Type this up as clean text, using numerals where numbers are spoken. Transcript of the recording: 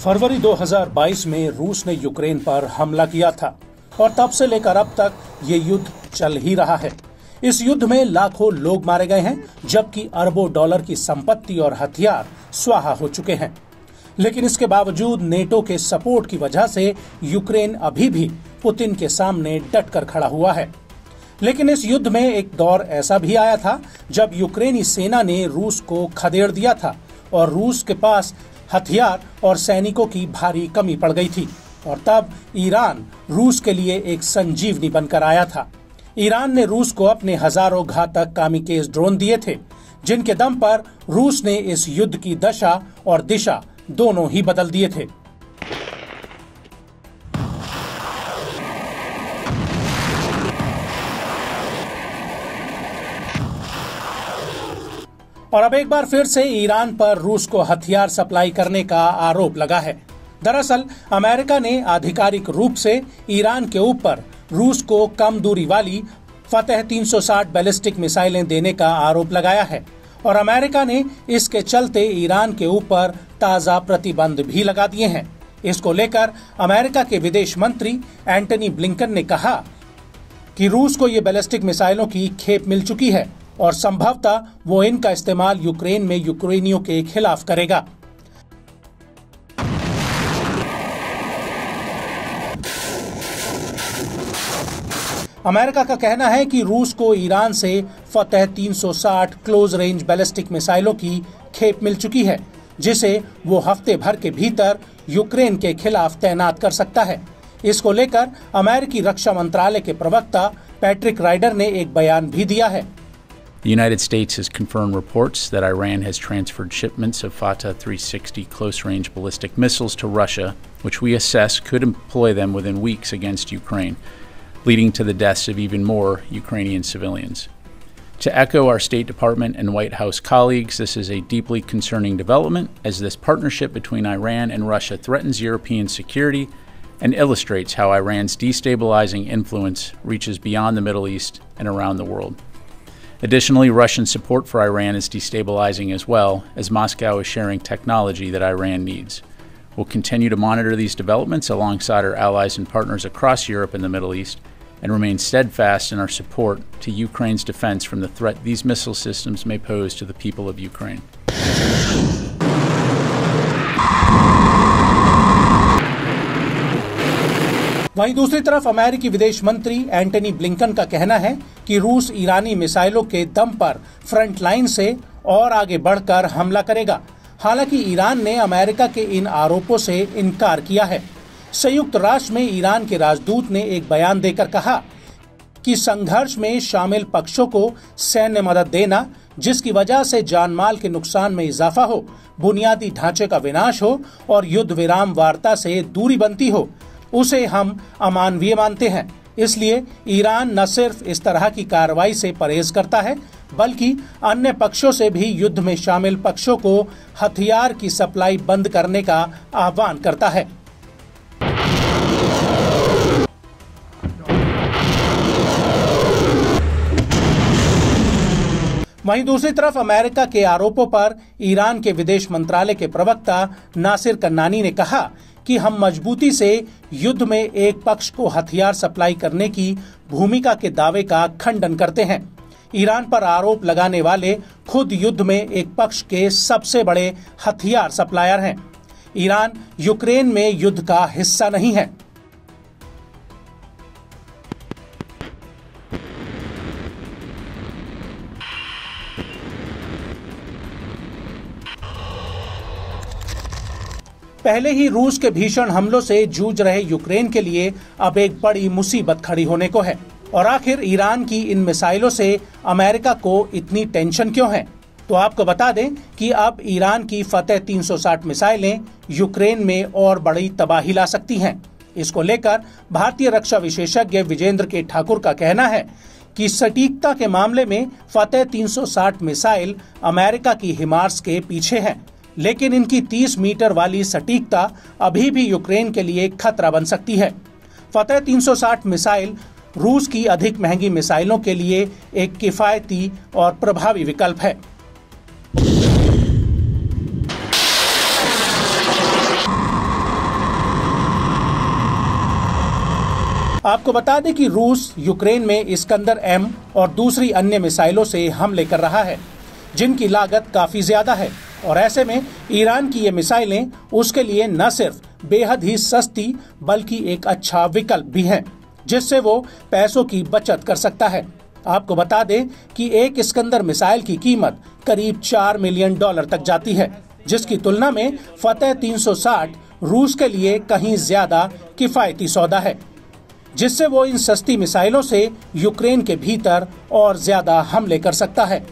फरवरी 2022 में रूस ने यूक्रेन पर हमला किया था और तब से लेकर अब तक ये युद्ध चल ही रहा है। इस युद्ध में लाखों लोग मारे गए हैं, जबकि अरबों डॉलर की संपत्ति और हथियार स्वाहा हो चुके हैं। लेकिन इसके बावजूद नेटो के सपोर्ट की वजह से यूक्रेन अभी भी पुतिन के सामने डटकर खड़ा हुआ है। लेकिन इस युद्ध में एक दौर ऐसा भी आया था जब यूक्रेनी सेना ने रूस को खदेड़ दिया था और रूस के पास हथियार और सैनिकों की भारी कमी पड़ गई थी, और तब ईरान रूस के लिए एक संजीवनी बनकर आया था। ईरान ने रूस को अपने हजारों घातक कामिकेज ड्रोन दिए थे, जिनके दम पर रूस ने इस युद्ध की दशा और दिशा दोनों ही बदल दिए थे। और अब एक बार फिर से ईरान पर रूस को हथियार सप्लाई करने का आरोप लगा है। दरअसल अमेरिका ने आधिकारिक रूप से ईरान के ऊपर रूस को कम दूरी वाली फतेह 360 बैलिस्टिक मिसाइलें देने का आरोप लगाया है, और अमेरिका ने इसके चलते ईरान के ऊपर ताज़ा प्रतिबंध भी लगा दिए हैं। इसको लेकर अमेरिका के विदेश मंत्री एंटनी ब्लिंकन ने कहा कि रूस को ये बैलिस्टिक मिसाइलों की खेप मिल चुकी है और संभवतः वो इनका इस्तेमाल यूक्रेन में यूक्रेनियों के खिलाफ करेगा। अमेरिका का कहना है कि रूस को ईरान से फतेह 360 क्लोज रेंज बैलिस्टिक मिसाइलों की खेप मिल चुकी है, जिसे वो हफ्ते भर के भीतर यूक्रेन के खिलाफ तैनात कर सकता है। इसको लेकर अमेरिकी रक्षा मंत्रालय के प्रवक्ता पैट्रिक राइडर ने एक बयान भी दिया है। The United States has confirmed reports that Iran has transferred shipments of Fateh 360 close-range ballistic missiles to Russia, which we assess could employ them within weeks against Ukraine, leading to the deaths of even more Ukrainian civilians. To echo our State Department and White House colleagues, this is a deeply concerning development, as this partnership between Iran and Russia threatens European security and illustrates how Iran's destabilizing influence reaches beyond the Middle East and around the world. Additionally, Russian support for Iran is destabilizing as well, as Moscow is sharing technology that Iran needs. We'll continue to monitor these developments alongside our allies and partners across Europe and the Middle East, and remain steadfast in our support to Ukraine's defense from the threat these missile systems may pose to the people of Ukraine. वहीं दूसरी तरफ अमेरिकी विदेश मंत्री Antony Blinken का कहना है कि रूस ईरानी मिसाइलों के दम पर फ्रंट लाइन से और आगे बढ़कर हमला करेगा। हालांकि ईरान ने अमेरिका के इन आरोपों से इनकार किया है। संयुक्त राष्ट्र में ईरान के राजदूत ने एक बयान देकर कहा कि संघर्ष में शामिल पक्षों को सैन्य मदद देना, जिसकी वजह से जानमाल के नुकसान में इजाफा हो, बुनियादी ढांचे का विनाश हो और युद्ध विराम वार्ता से दूरी बनती हो, उसे हम अमानवीय मानते हैं। इसलिए ईरान न सिर्फ इस तरह की कार्रवाई से परहेज करता है, बल्कि अन्य पक्षों से भी युद्ध में शामिल पक्षों को हथियार की सप्लाई बंद करने का आह्वान करता है। वहीं दूसरी तरफ अमेरिका के आरोपों पर ईरान के विदेश मंत्रालय के प्रवक्ता नासिर कन्नानी ने कहा कि हम मजबूती से युद्ध में एक पक्ष को हथियार सप्लाई करने की भूमिका के दावे का खंडन करते हैं। ईरान पर आरोप लगाने वाले खुद युद्ध में एक पक्ष के सबसे बड़े हथियार सप्लायर हैं। ईरान यूक्रेन में युद्ध का हिस्सा नहीं है। पहले ही रूस के भीषण हमलों से जूझ रहे यूक्रेन के लिए अब एक बड़ी मुसीबत खड़ी होने को है। और आखिर ईरान की इन मिसाइलों से अमेरिका को इतनी टेंशन क्यों है? तो आपको बता दें कि अब ईरान की फतेह 360 मिसाइलें यूक्रेन में और बड़ी तबाही ला सकती हैं। इसको लेकर भारतीय रक्षा विशेषज्ञ विजेंद्र के ठाकुर का कहना है कि सटीकता के मामले में फतेह 360 मिसाइल अमेरिका की हिमार्स के पीछे है, लेकिन इनकी 30 मीटर वाली सटीकता अभी भी यूक्रेन के लिए खतरा बन सकती है। फतेह 360 मिसाइल रूस की अधिक महंगी मिसाइलों के लिए एक किफायती और प्रभावी विकल्प है। आपको बता दें कि रूस यूक्रेन में इस्कंदर M और दूसरी अन्य मिसाइलों से हमले कर रहा है, जिनकी लागत काफी ज्यादा है और ऐसे में ईरान की ये मिसाइलें उसके लिए न सिर्फ बेहद ही सस्ती बल्कि एक अच्छा विकल्प भी है, जिससे वो पैसों की बचत कर सकता है। आपको बता दें कि एक इस्कंदर मिसाइल की कीमत करीब $4 मिलियन तक जाती है, जिसकी तुलना में फतेह 360 रूस के लिए कहीं ज्यादा किफायती सौदा है, जिससे वो इन सस्ती मिसाइलों से यूक्रेन के भीतर और ज्यादा हमले कर सकता है।